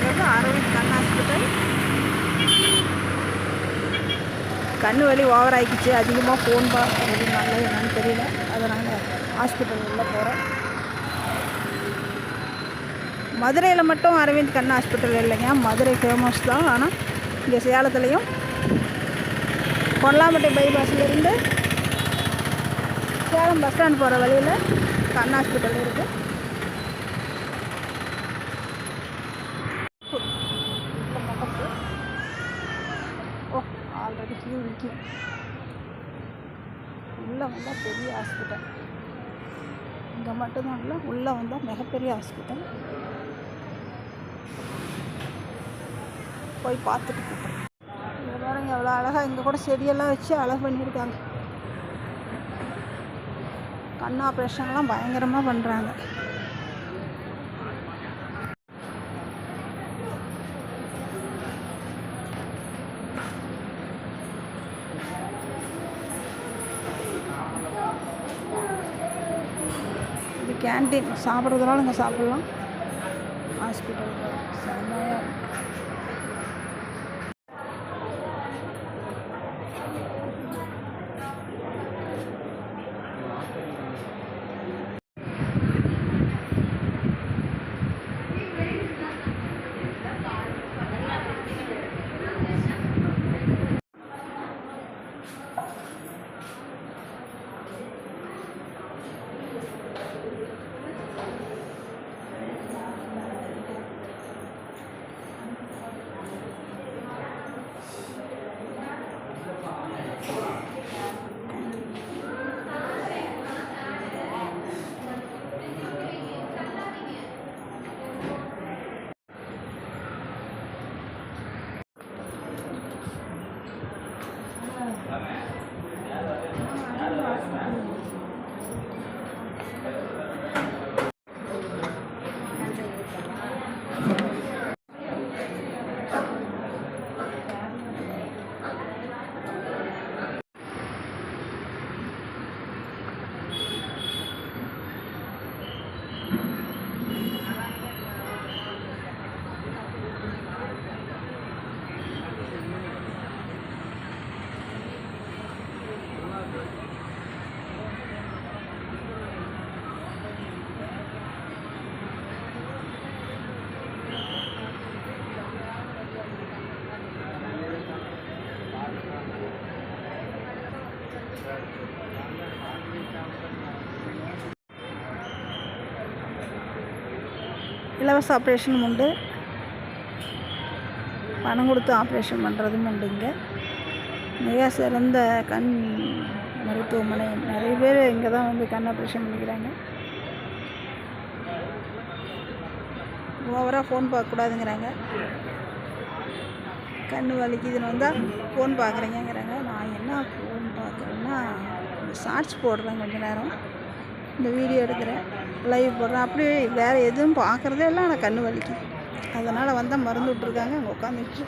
இருக்கிறது அரவிந்த் கண் ஹாஸ்பிட்டல். கண் வலி ஓவர் ஆகிடுச்சு, அதிகமாக ஃபோன் பார்க்கறதுனால என்னன்னு தெரியல, அதனால் ஹாஸ்பிட்டல் உள்ளே போகிறோம். மதுரையில் மட்டும் அரவிந்த் கண் ஹாஸ்பிட்டல் இல்லைங்க, மதுரை ஃபேமஸ் தான். ஆனால் இங்கே சேலத்துலேயும் கொல்லாம்பட்டி பைபாஸ்லேருந்து சேலம் பஸ் ஸ்டாண்ட் போகிற வழியில் கண் ஹாஸ்பிட்டல் இருக்குது. ஆல்ரெடி கியூ நிற்கும். உள்ளே வந்தால் பெரிய ஹாஸ்பிட்டல், இங்கே மட்டும்தான் இல்லை, உள்ளே வந்தால் மிகப்பெரிய ஹாஸ்பிட்டல். போய் பார்த்துட்டு போட்டோம். இங்கே பாருங்க எவ்வளோ அழகாக, இங்கே கூட செடியெல்லாம் வச்சு அழகு பண்ணியிருக்காங்க. கண் ஆப்ரேஷன்லாம் பயங்கரமாக பண்ணுறாங்க. இது கேன்டீன், சாப்பிட்றதுனால இங்கே சாப்பிட்லாம். ஹாஸ்பிட்டல் செம்மையாக இலவச ஆப்ரேஷனும் உண்டு, பணம் கொடுத்து ஆப்ரேஷன் பண்ணுறதும் உண்டு. இங்கே மிக சிறந்த கண் மருத்துவமனை, நிறைய பேர் இங்கே தான் வந்து கண் ஆப்ரேஷன் பண்ணிக்கிறாங்க. ஓவராக ஃபோன் பார்க்கக்கூடாதுங்கிறாங்க, கண் வலிக்குதுன்னு வந்தால் ஃபோன் பார்க்குறீங்கிறாங்க. நான் என்ன ஃபோன் பார்க்குறேன்னா, ஷார்ட்ஸ் போடுறேன், கொஞ்சம் நேரம் இந்த வீடியோ எடுக்கிறேன், லைவ் போடுறேன், அப்படியே வேறு எதுவும் பார்க்குறதே இல்லை. ஆனால் கண் வலிக்குது, அதனால் வந்தால் மருந்து விட்ருக்காங்க, அங்கே உட்காந்துட்டு